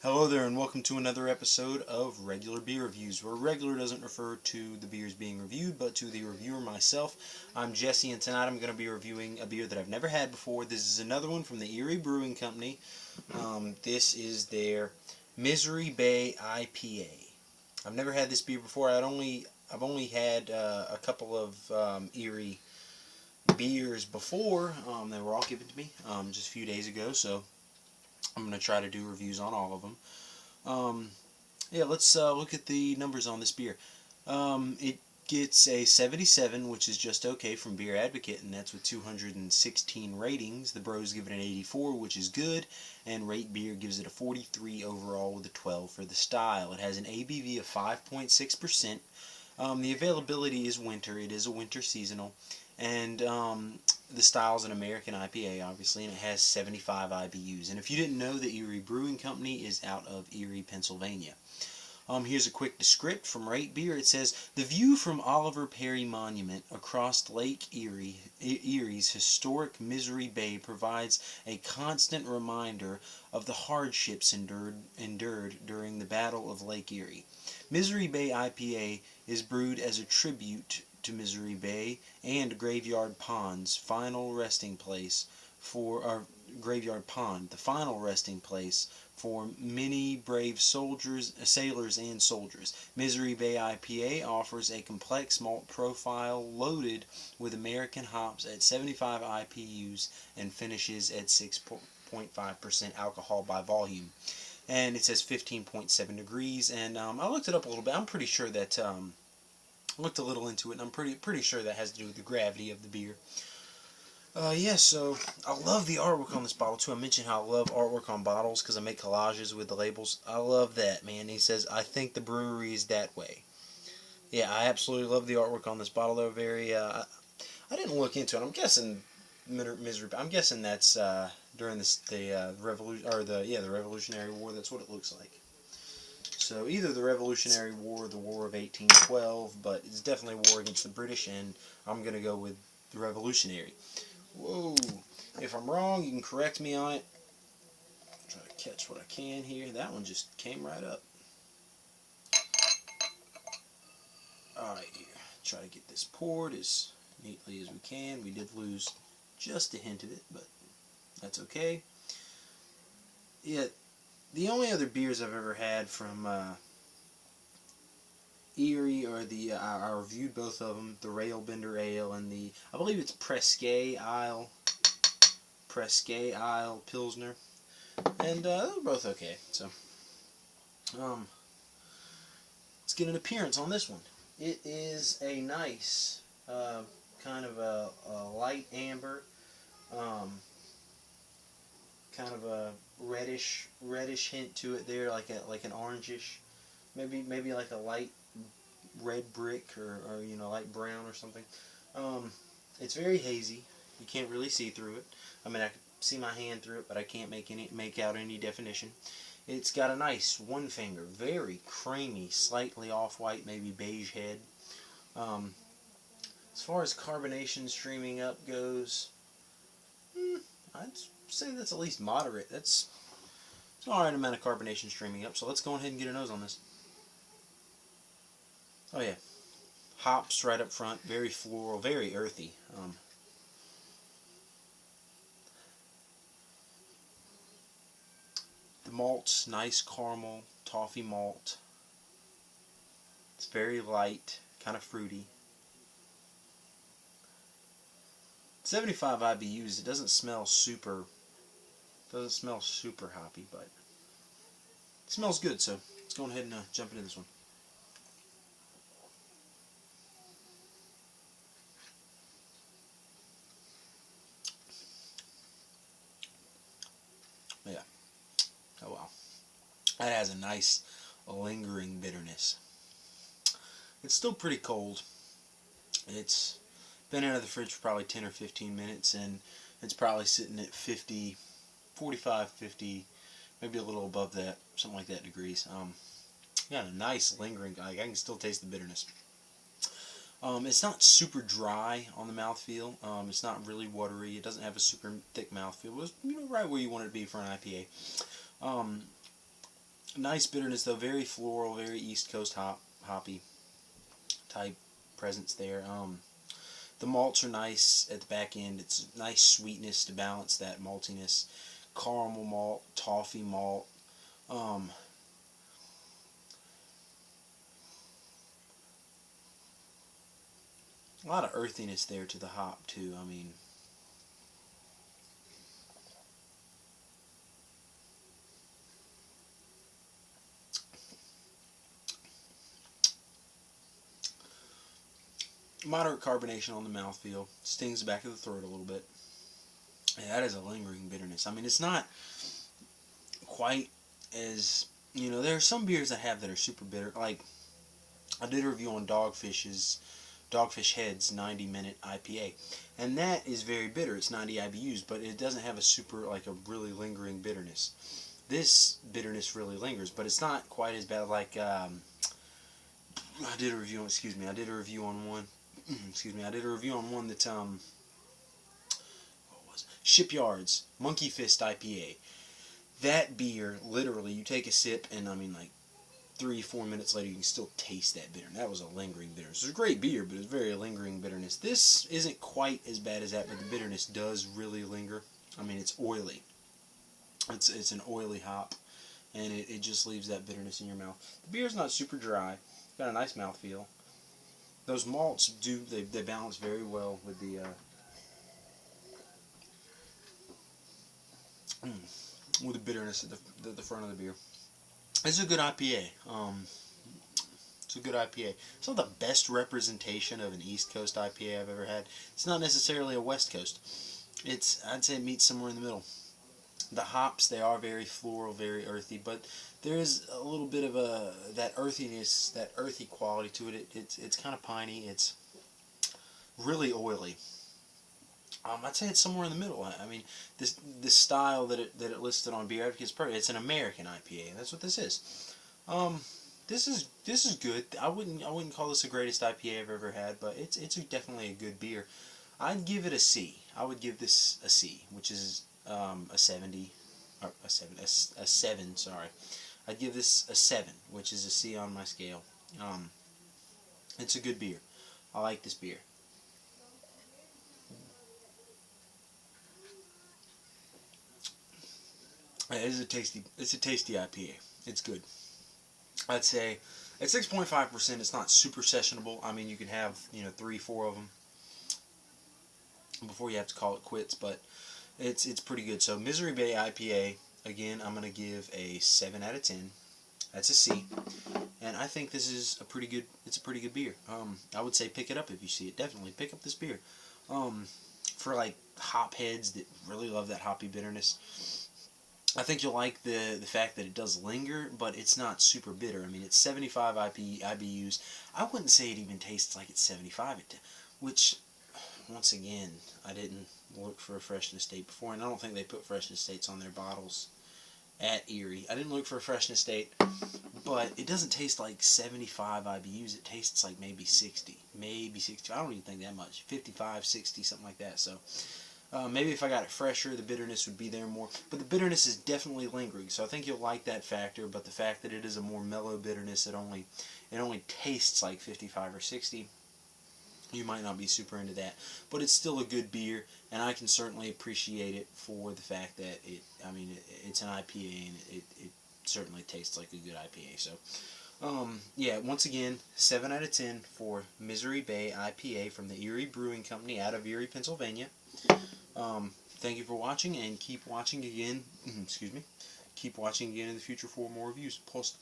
Hello there, and welcome to another episode of Regular Beer Reviews, where regular doesn't refer to the beers being reviewed, but to the reviewer myself. I'm Jesse, and tonight I'm going to be reviewing a beer that I've never had before. This is another one from the Erie Brewing Company. This is their Bay IPA. I've never had this beer before. I've only had a couple of Erie beers before. They were all given to me just a few days ago, so I'm going to try to do reviews on all of them. Yeah, let's look at the numbers on this beer. It gets a 77, which is just okay from Beer Advocate, and that's with 216 ratings. The Bros give it an 84, which is good, and Rate Beer gives it a 43 overall with a 12 for the style. It has an ABV of 5.6%. The availability is winter. It is a winter seasonal, and the style is an American IPA, obviously, and it has 75 IBUs. And if you didn't know, the Erie Brewing Company is out of Erie, Pennsylvania. Here's a quick descript from Rate Beer. It says, the view from Oliver Perry Monument across Lake Erie's historic Misery Bay provides a constant reminder of the hardships endured during the Battle of Lake Erie. Misery Bay IPA is brewed as a tribute to Misery Bay and Graveyard Pond's final resting place for Graveyard Pond, the final resting place for many brave sailors and soldiers. Misery Bay IPA offers a complex malt profile loaded with American hops at 75 IPUs and finishes at 6.5% alcohol by volume. And it says 15.7 degrees, and I looked it up a little bit. I'm pretty sure that looked a little into it, and I'm pretty sure that has to do with the gravity of the beer. Yeah, so I love the artwork on this bottle too. I mentioned how I love artwork on bottles because I make collages with the labels. I love that, man. He says, I think the brewery is that way. Yeah, I absolutely love the artwork on this bottle. They're very, I didn't look into it. I'm guessing Misery. I'm guessing that's during the revolution, or the Revolutionary War. That's what it looks like. So either the Revolutionary War or the War of 1812, but it's definitely a war against the British, and I'm going to go with the Revolutionary. Whoa. If I'm wrong, you can correct me on it. Try to catch what I can here. That one just came right up. Alright, here. Try to get this poured as neatly as we can. We did lose just a hint of it, but that's okay. Yeah, the only other beers I've ever had from Erie are I reviewed both of them, the Railbender Ale and I believe it's Presque Isle Pilsner, and they were both okay. So, let's get an appearance on this one. It is a nice, kind of a light amber, kind of a reddish hint to it there, like an orangish, maybe like a light red brick or light brown or something. It's very hazy. You can't really see through it. I mean, I can see my hand through it, but I can't make out any definition. It's got a nice one finger, very creamy, slightly off-white, maybe beige head. As far as carbonation streaming up goes, I'd say that's at least moderate. It's an alright amount of carbonation streaming up, so let's go ahead and get a nose on this. Oh yeah, hops right up front, very floral, very earthy. The malt's nice caramel, toffee malt. It's very light, kind of fruity. 75 IBUs. It doesn't smell super hoppy, but it smells good. So let's go ahead and jump into this one. Yeah. Oh wow. That has a nice lingering bitterness. It's still pretty cold. It's been out of the fridge for probably 10 or 15 minutes, and it's probably sitting at 50, 45, 50, maybe a little above that, something like that degrees. Got a nice lingering, I can still taste the bitterness. It's not super dry on the mouthfeel. It's not really watery. It doesn't have a super thick mouthfeel. It's right where you want it to be for an IPA. Nice bitterness though, very floral, very East Coast hoppy type presence there. The malts are nice at the back end. It's nice sweetness to balance that maltiness. Caramel malt, toffee malt. Um, a lot of earthiness there to the hop too. I mean, moderate carbonation on the mouthfeel. Stings the back of the throat a little bit. And that is a lingering bitterness. I mean, it's not quite as, there are some beers I have that are super bitter. Like, I did a review on Dogfish Head's 90-minute IPA. And that is very bitter. It's 90 IBUs, but it doesn't have a super, like a really lingering bitterness. This bitterness really lingers, but it's not quite as bad. Like, I did a review on one, I did a review on one that, what was it? Shipyard's Monkey Fist IPA. That beer, literally, you take a sip, and I mean, like, 3-4 minutes later, you can still taste that bitter. And that was a lingering bitterness. It was a great beer, but it was very lingering bitterness. This isn't quite as bad as that, but the bitterness does really linger. I mean, it's oily. It's an oily hop, and it just leaves that bitterness in your mouth. The beer's not super dry. It's got a nice mouthfeel. Those malts they balance very well with the bitterness at the front of the beer. It's a good IPA. It's a good IPA. It's not the best representation of an East Coast IPA I've ever had. It's not necessarily a West Coast. I'd say it meets somewhere in the middle. The hops, they are very floral, very earthy, but there is a little bit of that earthiness, that earthy quality to it. It's kind of piney. It's really oily. I'd say it's somewhere in the middle. I mean, this style that it listed on Beer Advocate's Pro, it's an American IPA. That's what this is. This is good. I wouldn't call this the greatest IPA I've ever had, but it's definitely a good beer. I'd give it a C. I would give this a C, which is a 70, or a 7. Sorry, I'd give this a 7, which is a C on my scale. It's a good beer. I like this beer. It's a tasty IPA. It's good. I'd say at 6.5%, it's not super sessionable. I mean, you can have 3-4 of them before you have to call it quits, but it's pretty good. So Misery Bay IPA, again, I'm gonna give a 7 out of 10. That's a C, and I think this is a pretty good. It's a pretty good beer. I would say pick it up if you see it. Definitely pick up this beer. For like hop heads that really love that hoppy bitterness, I think you'll like the fact that it does linger, but it's not super bitter. I mean, it's 75 IBUs. I wouldn't say it even tastes like it's 75, which, once again, I didn't look for a freshness date before, and I don't think they put freshness dates on their bottles at Erie. I didn't look for a freshness date, but it doesn't taste like 75 IBUs. It tastes like maybe 60. Maybe 60. I don't even think that much. 55, 60, something like that. So maybe if I got it fresher, the bitterness would be there more. But the bitterness is definitely lingering, so I think you'll like that factor. But the fact that it is a more mellow bitterness, it only tastes like 55 or 60. You might not be super into that, but it's still a good beer, and I can certainly appreciate it for the fact that it's an IPA, and it certainly tastes like a good IPA. So, yeah, once again, 7 out of 10 for Misery Bay IPA from the Erie Brewing Company out of Erie, Pennsylvania. Thank you for watching, and keep watching again. Excuse me. Keep watching again in the future for more reviews. Post.